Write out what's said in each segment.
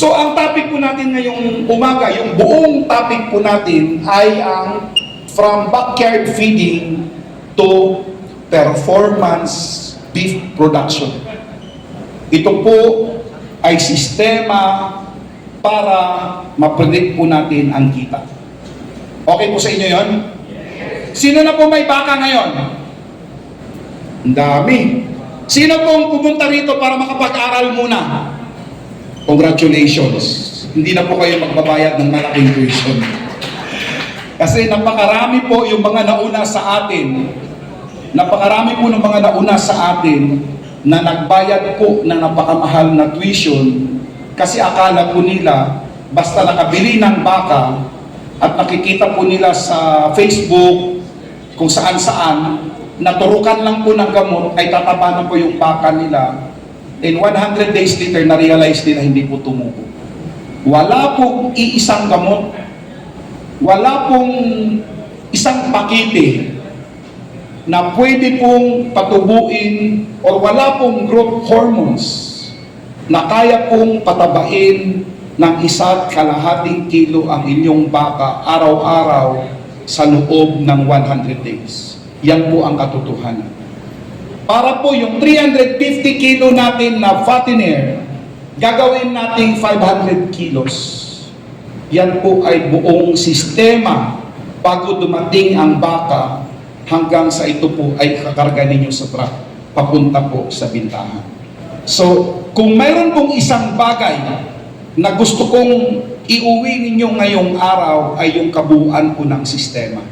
So ang topic po natin ngayong umaga, yung buong topic po natin ay ang from backyard feeding to performance beef production. Ito po ay sistema para ma-predict po natin ang kita. Okay po sa inyo yon? Sino na po may baka ngayon? Ang dami. Sino pong pumunta rito para makapag-aral muna? Congratulations. Hindi na po kayo magbabayad ng malaking tuition. Kasi napakarami po yung mga nauna sa atin. Napakarami po ng mga nauna sa atin na nagbayad po ng napakamahal na tuition kasi akala po nila basta nakabili ng baka at nakikita po nila sa Facebook kung saan-saan, naturukan lang po ng gamot ay tataba na po yung baka nila. In 100 days later, na-realize nila hindi po tumubo. Wala pong iisang gamot, wala pong isang pakete na pwede pong patubuin o wala pong growth hormones na kaya pong patabain ng 1.5 kilo ang inyong baka araw-araw sa loob ng 100 days. Yan po ang katotohanan. Para po yung 350 kilo natin na fattener, gagawin nating 500 kilos. Yan po ay buong sistema bago dumating ang baka hanggang sa ito po ay kakarga ninyo sa truck papunta po sa bintahan. So, kung mayroon pong isang bagay na gusto kong iuwi ninyo ngayong araw ay yung kabuuan po ng sistema.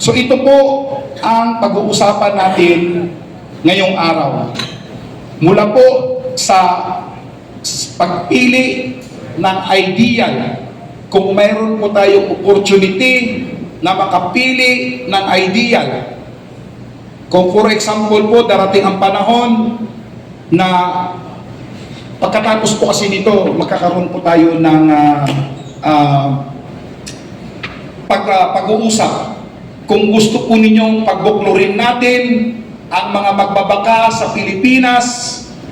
So ito po ang pag-uusapan natin ngayong araw. Mula po sa pagpili ng ideal, kung mayroon po tayong opportunity na makapili ng ideal. Kung for example po, darating ang panahon na pagkatapos po kasi nito, magkakaroon po tayo ng pag-uusap. Kung gusto po ninyong pagbuklurin natin ang mga magbabaka sa Pilipinas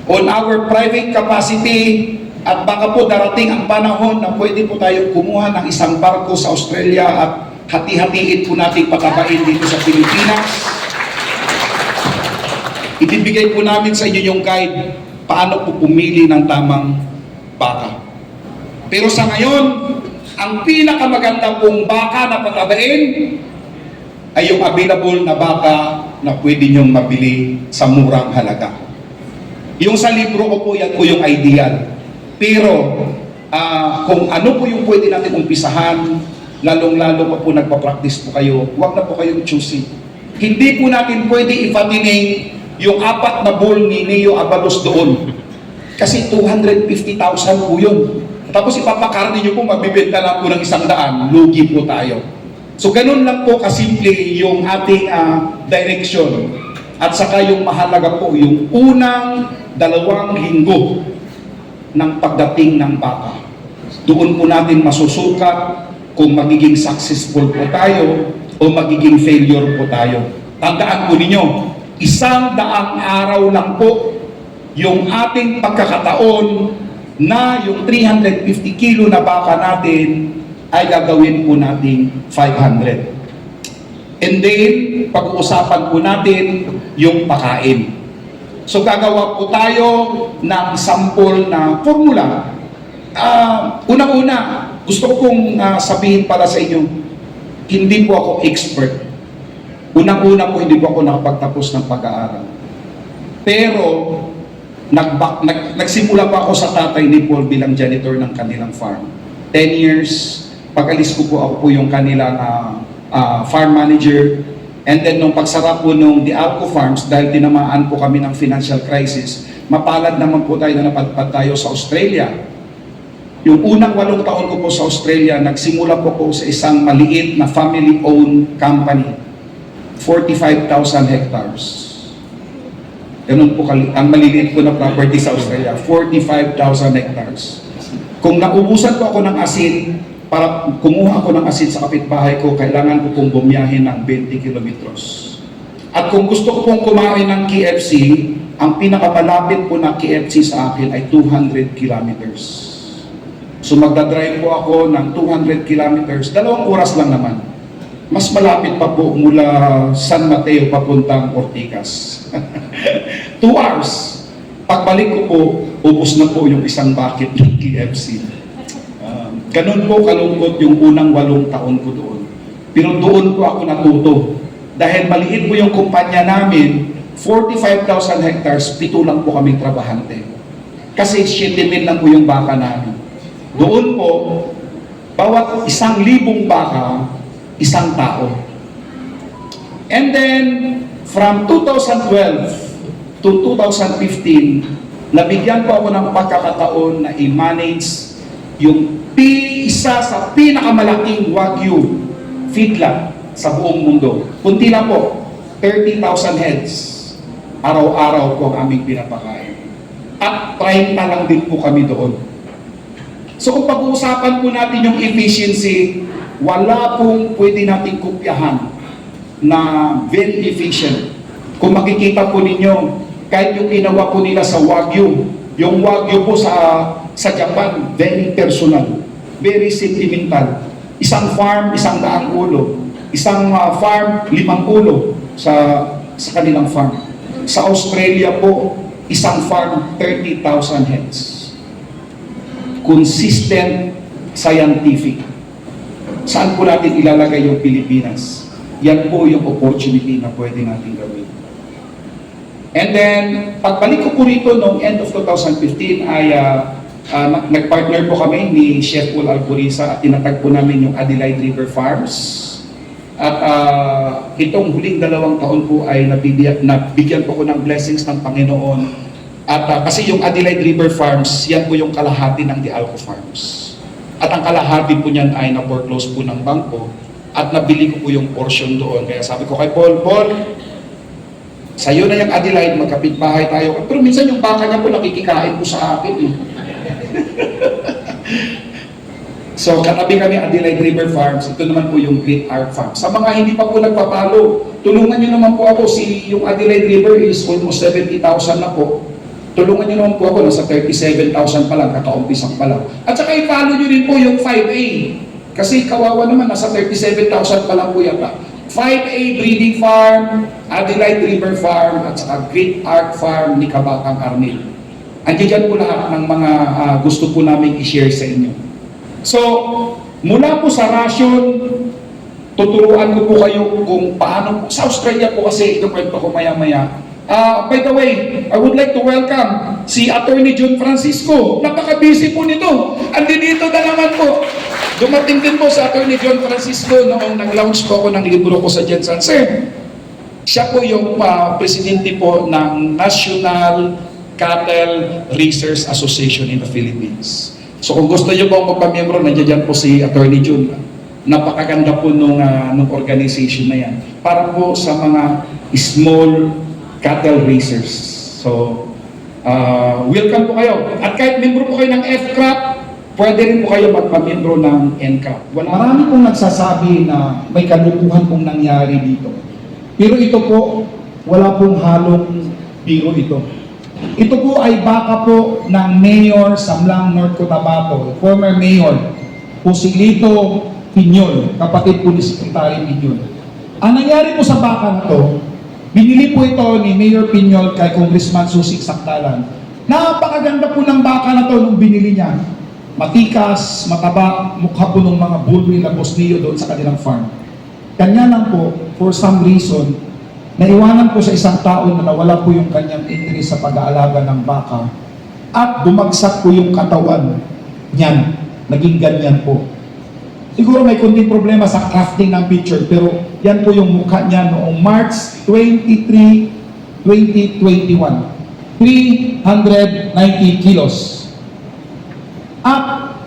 on our private capacity at baka po darating ang panahon na pwede po tayo kumuha ng isang barko sa Australia at hati-hatiin po natin patabain dito sa Pilipinas. Ibibigay po namin sa inyo yung guide paano po pumili ng tamang baka. Pero sa ngayon, ang pinakamaganda pong baka na patabain ay yung available na baka na pwede nyong mabili sa murang halaga. Yung sa libro ko po, yan po yung ideal. Pero kung ano po yung pwede natin umpisahan, lalong-lalo pa po nagpa-practice po kayo, huwag na po kayong choosy. Hindi po natin pwede i-fattening yung 4 na bowl ni Neo Abalos doon. Kasi 250,000 po yun. Tapos ipapakarni nyo po, mabibenta lang po ng 100, lugi po tayo. So ganun lang po kasimple yung ating direction. At saka yung mahalaga po, yung unang 2 linggo ng pagdating ng baka. Doon po natin masusukat kung magiging successful po tayo o magiging failure po tayo. Tandaan po ninyo, 100 araw lang po yung ating pagkakataon na yung 350 kilo na baka natin ay gagawin po nating 500. And then, pag-uusapan po natin yung pakain. So, gagawa po tayo ng sample na formula. Una-una, gusto ko pong sabihin para sa inyo, hindi po ako expert. Unang-una po, hindi po ako nakapagtapos ng pag-aaral. Pero, nagsimula pa ako sa tatay ni Paul bilang janitor ng kanilang farm. 10 years, pag-alis ko po ako po yung kanilang farm manager. And then nung pagsara po nung Dialco Farms, dahil tinamaan po kami ng financial crisis, mapalad naman po tayo na napadpad tayo sa Australia. Yung unang 8 taon ko po sa Australia, nagsimula po ko sa isang maliit na family-owned company. 45,000 hectares. Ganun po ang maliliit ko na property sa Australia, 45,000 hectares. Kung naubusan po ako ng asin, para kumuha ako ng asin sa kapitbahay ko, kailangan ko pong bumiyahin ng 20 kilometros. At kung gusto ko pong kumain ng KFC, ang pinakamalapit po na KFC sa akin ay 200 kilometers. So magdadrive po ako ng 200 kilometers, 2 oras lang naman. Mas malapit pa po mula San Mateo papuntang Ortigas. 2 hours. Pagbalik ko po, ubos na po yung isang bucket ng KFC. Ganun po kalungkot yung unang 8 taon ko doon. Pero doon po ako natuto. Dahil maliit po yung kumpanya namin, 45,000 hectares, 7 lang po kaming trabahante. Kasi 7,000 lang po yung baka namin. Doon po, bawat 1,000 baka, 1 tao. And then, from 2012 to 2015, nabigyan po ako ng pagkakataon na i-manage yung isa sa pinakamalaking Wagyu feedlot sa buong mundo. Kunti lang po, 30,000 heads. Araw-araw po ang aming pinapakain. At 30 lang din po kami doon. So kung pag-uusapan po natin yung efficiency, wala pong pwede nating kopyahan na very efficient. Kung makikita po ninyo, kahit yung ginawa po nila sa Wagyu, yung Wagyu po sa Japan, very personal, very sentimental. Isang farm, 100 ulo. Isang farm, 5 ulo sa kanilang farm. Sa Australia po, isang farm, 30,000 heads. Consistent, scientific. Saan po natin ilalagay yung Pilipinas? Yan po yung opportunity na pwede natin gawin. And then, pagbalik ko po rito noong end of 2015 ay nagpartner po kami ni Chef Paul Alcoriza at tinatag po namin yung Adelaide River Farms. At itong huling 2 taon po ay nabigyan po ko ng blessings ng Panginoon. At kasi yung Adelaide River Farms, yan po yung kalahati ng Dialco Farms. At ang kalahati po niyan ay na-foreclose po ng bangko at nabili ko po yung portion doon. Kaya sabi ko kay Paul, sa'yo na yung Adelaide, magkapit-bahay tayo. Pero minsan yung baka niya po nakikikain po sa akin. So, katabi kami Adelaide River Farms. Ito naman po yung Great Arc Farm. Sa mga hindi pa po nagpapalo, tulungan niyo naman po ako. Yung Adelaide River is almost 70,000 na po. Tulungan niyo naman po ako. Nasa 37,000 pa lang, kakaumpisang pa lang. At saka i-follow niyo rin po yung 5A. Kasi kawawa naman, nasa 37,000 pa lang po yata. 5A Breeding Farm, Adelaide River Farm, at saka Great Arc Farm ni Kabakang Arnel. Andiyan po lahat ng mga gusto po namin i-share sa inyo. So, mula po sa ration, tuturuan ko po kayo kung paano, sa Australia po kasi, ito kwento ko maya-maya. By the way, I would like to welcome si Attorney John Francisco. Napaka-busy po nito. Andito na naman po. Dumating din po sa Attorney John Francisco noong nag-launch po ako ng libro ko sa Jensen. Sir, siya po yung presidente po ng National Cattle Raisers Association in the Philippines. So kung gusto niyo po magpamiyembro, nandiyan po si Attorney John. Napakaganda po nung organization na yan. Para po sa mga small cattle raisers. So, welcome po kayo. At kahit membro po kayo ng FCRAP, pwede rin po kayo magpamembro ng NCAP. Marami pong nagsasabi na may kalukuhan pong nangyari dito. Pero ito po, wala pong halong biro ito. Ito po ay baka po ng Mayor Samlang North Cotabato, former Mayor Joselito Piñol, kapatid po ni Secretary Piñol. Ang nangyari po sa baka na to, binili po ito ni Mayor Piñol kay Congressman Susik Sakdalan. Napakaganda po ng baka na to nung binili niya. Matikas, mataba, mukha po ng mga bull na bosniyo doon sa kanilang farm. Kanya lang po, for some reason, naiwanan po sa isang tao na nawala po yung kanyang interest sa pag-aalaga ng baka at bumagsak po yung katawan niyan. Naging ganyan po. Siguro may kunting problema sa crafting ng picture, pero yan po yung mukha niya noong March 23, 2021. 390 kilos. At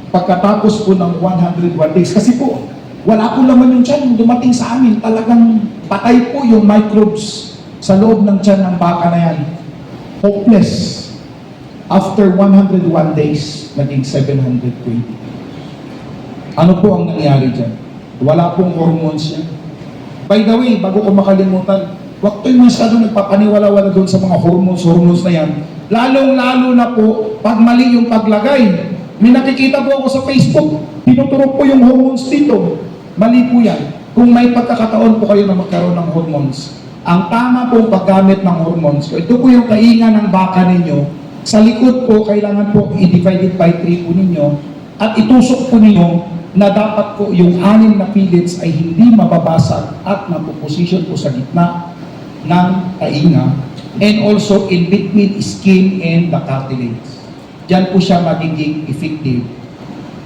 pagkatapos po ng 101 days, kasi po, wala po laman yung tiyan, nung dumating sa amin, talagang patay po yung microbes sa loob ng tiyan ng baka na yan. Hopeless. After 101 days, naging 720. Ano po ang nangyari dyan? Wala pong hormones yan. By the way, bago ko makalimutan, Huwag tayo masyadong nagpapaniwala-wala doon sa mga hormones na yan. Lalong-lalo na po, pag mali yung paglagay. May nakikita po ako sa Facebook, tinuturok po yung hormones dito. Mali po yan. Kung may pagkakataon po kayo na magkaroon ng hormones, ang tama po paggamit ng hormones, ito po yung kainga ng baka ninyo, sa likod po, kailangan po i-divide it by 3 po ninyo, at itusok po ninyo na dapat po yung 6 na pellets ay hindi mababasag at napoposition po sa gitna ng tainga and also in between skin and the cartilage. Diyan po siya magiging effective.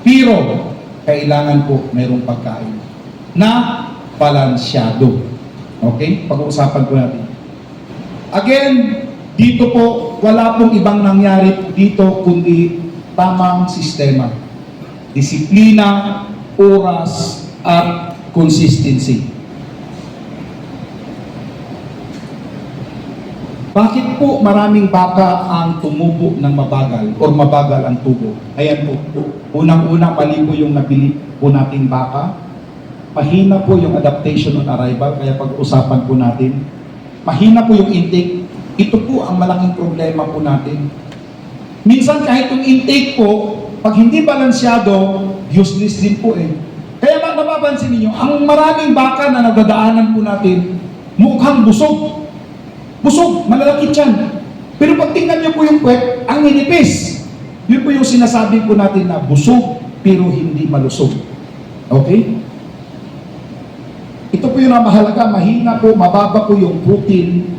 Pero, kailangan po mayroong pagkain na balansyado. Okay? Pag-uusapan po natin. Again, dito po, wala pong ibang nangyari po dito kundi tamang sistema. Disiplina, oras, at consistency. Bakit po maraming baka ang tumubo ng mabagal o mabagal ang tubo? Ayan po. Unang-una, mali po yung nabili po nating baka. Mahina po yung adaptation on arrival, kaya pag-usapan po natin. Mahina po yung intake. Ito po ang malaking problema po natin. Minsan kahit yung intake po, pag hindi balansyado, useless din po eh. Kaya napapansin niyo, ang maraming baka na nagdadaanan po natin, mukhang busog. Busog, malalaki tiyan. Pero pag tingnan niyo po yung puwet, ang ninipis. Yun po yung sinasabi po natin na busog, pero hindi malusog. Okay? Ito po yung mahalaga, mahina po, mababa po yung protein,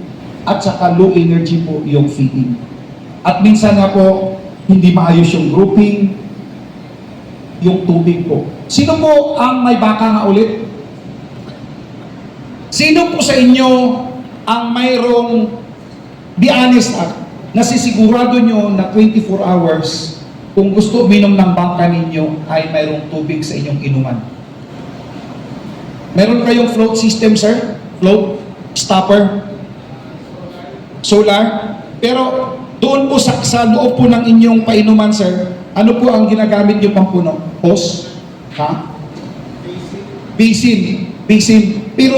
at saka low energy po yung feeding. At minsan nga po, hindi maayos yung grouping, yung tubig po. Sino po ang may baka nga ulit? Sino po sa inyo ang mayroong, be honest nasisigurado nyo na 24 hours, kung gusto uminom ng baka ninyo, ay mayroong tubig sa inyong inuman? Meron kayong float system, sir? Float? Stopper? Solar? Pero doon po sa loob po ng inyong painuman, sir, ano po ang ginagamit nyo pang puno? Hose? Ha? Basin. Pero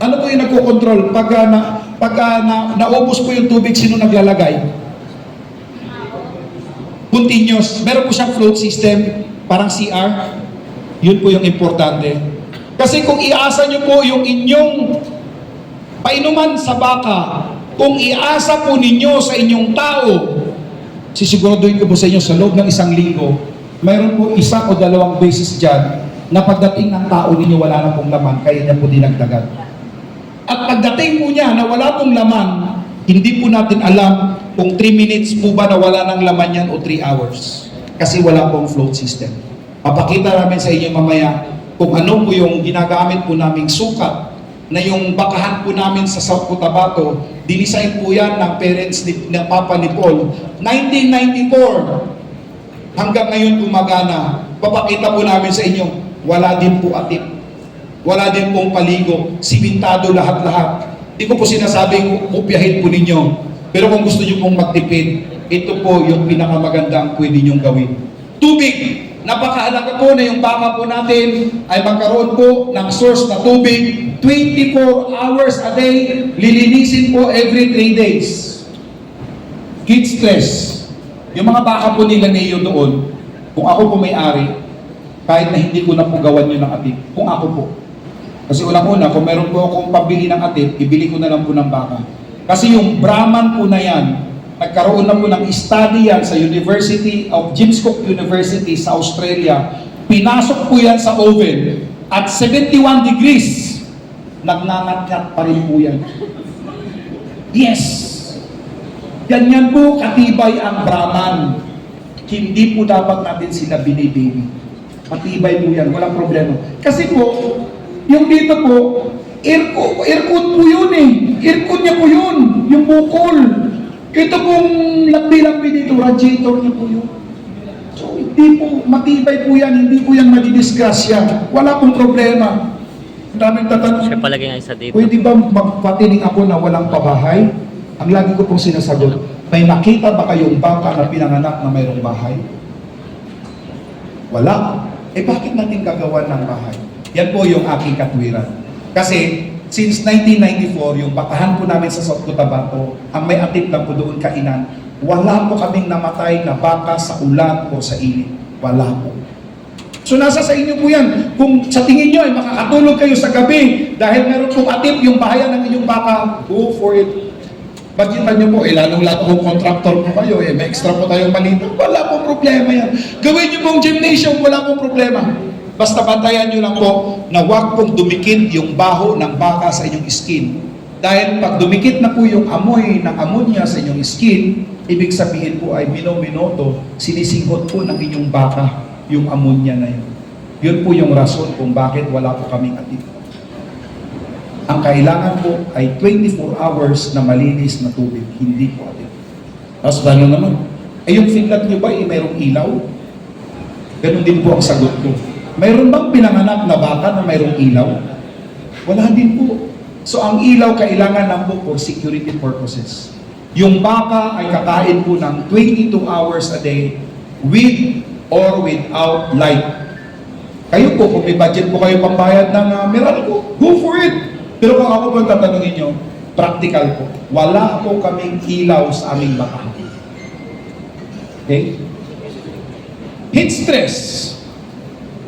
ano po yung nagko-control? Pag naubos po yung tubig, sino naglalagay? Continuous. Meron po siyang float system, parang CR. Yun po yung importante. Kasi kung iasa nyo po yung inyong painuman sa baka, kung iasa po ninyo sa inyong tao, sisiguraduhin ko po sa inyo, sa loob ng 1 linggo, mayroon po 1 o 2 beses dyan, na pagdating ng tao ninyo wala na pong laman, kaya niya po dinagdagan. At pagdating po niya na wala pong laman, hindi po natin alam kung 3 minutes po ba na wala ng laman yan o 3 hours. Kasi wala pong float system. Papakita namin sa inyo mamaya kung ano po yung ginagamit po naming sukat na yung bakahan po namin sa South Cotabato, dinisign po yan ng parents ng Papa ni Paul. 1994, hanggang ngayon gumagana. Papakita po namin sa inyo, wala din po atip. Wala din pong paligo. Simentado lahat-lahat. Hindi ko po sinasabing kopyahin po ninyo. Pero kung gusto nyo pong magtipid, ito po yung pinakamagandang pwede nyong gawin. Tubig! Napakahalaga po na yung baka po natin ay magkaroon po ng source na tubig 24 hours a day, lilinisin po every 3 days. Heat stress. Yung mga baka po nila Neo doon, kung ako po may-ari, kahit na hindi ko na po gawan yun ng atip, kung ako po. Kasi unang-una, kung meron po akong pabili ng atip, ibili ko na lang po ng baka. Kasi yung Brahman po na yan, nagkaroon na po ng study yan sa University of James Cook University sa Australia. Pinasok po yan sa oven at 71 degrees. Nagngangat-ngat pa rin po yan. Yes! Ganyan po katibay ang Brahman. Hindi po dapat natin sila binibibi. Matibay po yan, walang problema. Kasi po, yung dito po, aircon po yun eh. Aircon niya po yun, yung bukol. Ito pong lambi-lambi dito, radiator niya po yun. So, hindi po, matibay po yan, hindi po yan madidisgrasya. Wala pong problema. Ang daming tatanong, Siya palagi nga isa dito. pwede ba magpatining ako na walang pabahay? Ang lagi ko pong sinasagot, may nakita ba kayong baka na pinanganak na mayroong bahay? Wala. Eh bakit natin gagawa ng bahay? Yan po yung aking katwiran. Kasi since 1994, yung bakahan po namin sa South Cotabato, ang may atip lang po doon kainan, wala po kaming namatay na baka sa ulan o sa init. Wala po. So nasa sa inyo po yan. Kung sa tingin nyo ay makakatulog kayo sa gabi dahil meron pong atip yung bahayan ng inyong baka, go for it. Budgetan nyo po, lalong-lalo kung contractor po kayo, may extra po tayong malito. Wala pong problema yan. Gawin nyo pong gymnasium, wala pong problema. Basta bantayan nyo lang po na huwag pong dumikit yung baho ng baka sa inyong skin. Dahil pag dumikit na po yung amoy ng ammonia sa inyong skin, ibig sabihin po ay minuto, sinisigot po ng inyong baka yung ammonia na yun. Yun po yung rason kung bakit wala po kaming atip. Ang kailangan po ay 24 hours na malinis na tubig, hindi po atip. Tapos ano naman? Yung fitlat nyo ba mayroong ilaw? Ganun din po ang sagot ko. Mayroon bang pinanganak na baka na mayroong ilaw? Wala din po. So ang ilaw kailangan lang po for security purposes. Yung baka ay kakain po ng 22 hours a day with or without light. Kayo po, kung may budget po kayo pambayad ng Meralco, go for it. Pero kung ako po tatanungin nyo, practical po. Wala po kaming ilaw sa aming baka. Okay? Heat stress.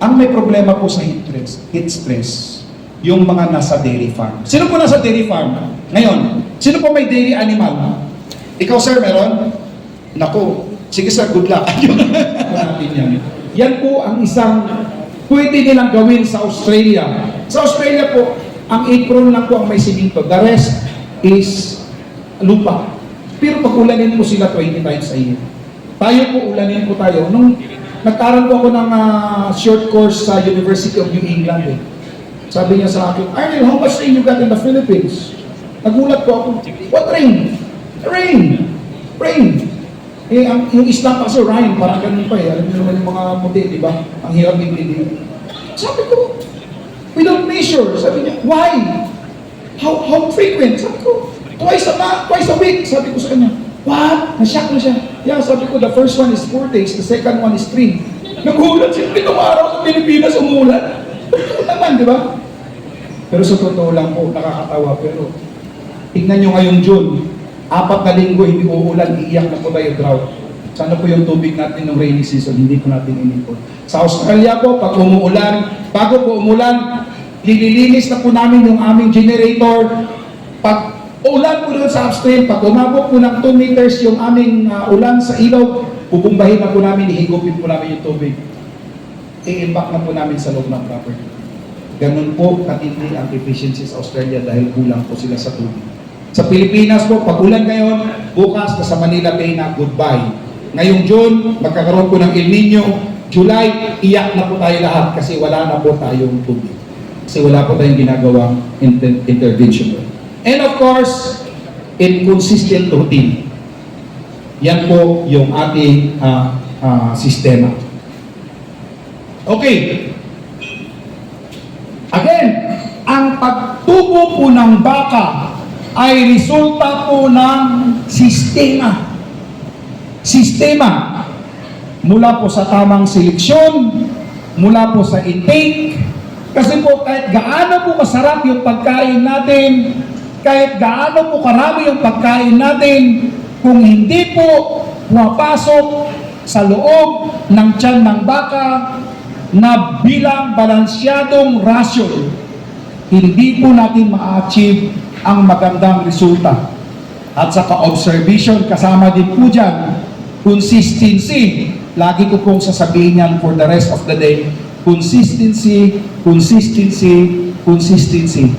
Ang may problema po sa heat stress, yung mga nasa dairy farm. Sino po nasa dairy farm? Ngayon, sino po may dairy animal? Ikaw, sir, meron? Naku, sige sir, good luck. natin yan. Yan po ang isang pwede nilang gawin sa Australia. Sa Australia po, ang apron lang po ang may siminto. The rest is lupa. Pero pag ulanin po sila 20 times a year. Tayo po, ulanin po tayo. Nung nagkaroon po ako ng short course sa University of New England, sabi niya sa akin, Arnel, how much rain you got in the Philippines? Nagulat po ako, what rain? Rain! Rain! Yung isla kasi rain, parang ganun pa Alam niyo naman yung mga muti, di ba? Ang hirap intindihin. Sabi ko, we don't measure. Sabi niya, why? How frequent? Sabi ko, twice a week. Sabi ko sa kanya, what? Nashock na siya. Yeah, sabi ko, the first one is 4 days, the second one is 3. Nagulat siya, pitong araw sa Pilipinas umulan. Totoo naman, di ba? Pero sa totoo lang po, nakakatawa. Pero tignan nyo ngayong June, 4 na linggo hindi uulan, iiyak na po tayo drought. Sana po yung tubig natin ng rainy season, hindi po natin inipon. Sa Australia po, pag umuulan, bago po umulan, nililinis na po namin yung aming generator. Pag ulan po doon sa upstream, pag umabot po ng 2 meters yung aming ulan sa ilaw, pupumbahin na po namin, ihigupin po namin yung tubig. I-impact na po namin sa loob ng property. Ganun po katindi ang efficiency sa Australia dahil kulang po sila sa tubig. Sa Pilipinas po, pag ulan ngayon, bukas na sa Manila Bay na goodbye. Ngayong June, magkakaroon po ng El Nino. July, iyak na po tayo lahat kasi wala na po tayong tubig. Kasi wala po tayong ginagawang intervention. And of course, inconsistent routine. Yan po yung ating sistema. Okay. Again, ang pagtubo po ng baka ay resulta po ng sistema. Sistema. Mula po sa tamang seleksyon, mula po sa intake. Kasi po kahit gaano po masarap yung pagkain natin, kahit gaano po karami yung pagkain natin, kung hindi po pumapasok sa loob ng tiyan ng baka na bilang balansyadong rasyon, hindi po natin ma-achieve ang magandang resulta. At sa ka-observation, kasama din po dyan, consistency. Lagi ko pong sasabihin yan for the rest of the day. Consistency, consistency, consistency.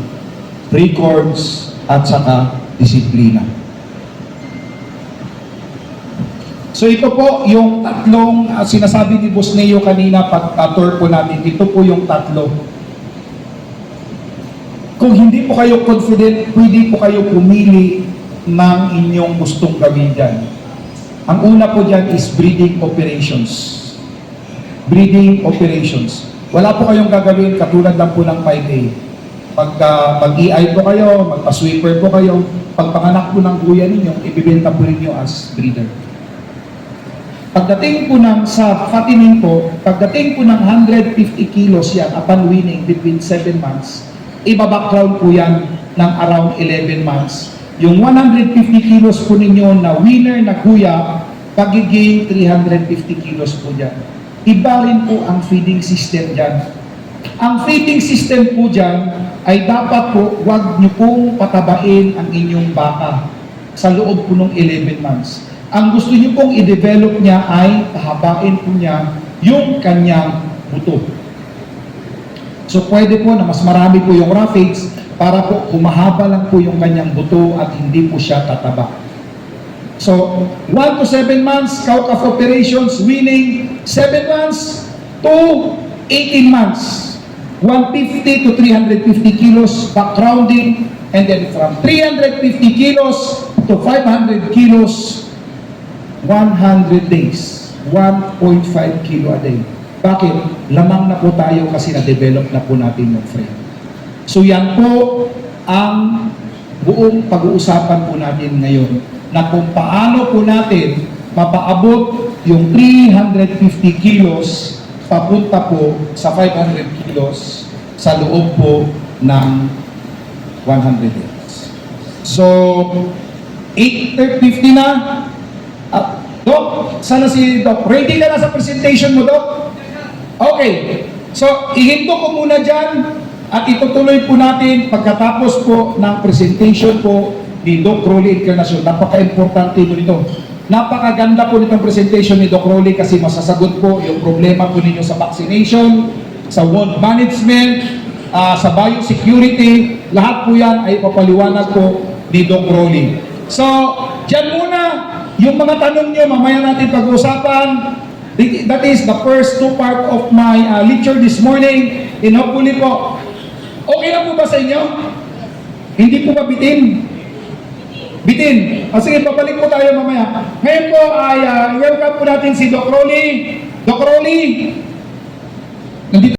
Records at saka disiplina. So ito po yung tatlong sinasabi ni Boss Neo kanina pag-tour po natin. Ito po yung tatlo. Kung hindi po kayo confident, pwede po kayo pumili ng inyong gustong gawin dyan. Ang una po dyan is breeding operations. Breeding operations. Wala po kayong gagawin katulad lang po ng 5A. Mag-EI po kayo, magpa-sweeper po kayo, pagpanganak po ng kuya ninyo, ibibenta po ninyo as breeder. Pagdating po ng sa fattening po, pagdating po ng 150 kilos yan upon weaning between 7 months, iba-background po yan ng around 11 months. Yung 150 kilos po ninyo na winner na kuya, pagiging 350 kilos po dyan. Iba rin po ang feeding system dyan. Ang feeding system po dyan ay dapat po wag nyo pong patabain ang inyong baka sa loob po ng 11 months. Ang gusto nyo pong i-develop niya ay pahabain po niya yung kanyang buto. So pwede po na mas marami po yung roughage para po humahaba lang po yung kanyang buto at hindi po siya tataba. So 1 to 7 months, cow-calf operations, winning 7 months to 18 months. 150 to 350 kilos backgrounding, and then from 350 kilos to 500 kilos, 100 days, 1.5 kilo a day. Bakit? Lamang na po tayo kasi na-develop na po natin yung frame. So yan po ang buong pag-uusapan po natin ngayon, na kung paano po natin mapaabot yung 350 kilos papunta po sa 500 kilos sa loob po ng 100 days. So, 8:50 na. Doc, sana si Doc. Ready ka na sa presentation mo, Doc? Okay. So, ihinto ko muna dyan at itutuloy po natin pagkatapos po ng presentation po ni Doc Rolly Encarnacion. Napaka-importante po nito. Napakaganda po nitong presentation ni Doc Rolly kasi masasagot po yung problema po ninyo sa vaccination, sa wound management, sa biosecurity. Lahat po yan ay papaliwanag po ni Doc Rolly. So, dyan muna yung mga tanong nyo, mamaya natin pag-uusapan. That is the first two part of my lecture this morning. And hopefully po, okay na po ba sa inyo? Hindi po ba bitin? Bitin. Sige, babalik po tayo mamaya. Ngayon po ay welcome po natin si Doc Rolly. Doc Rolly, nandito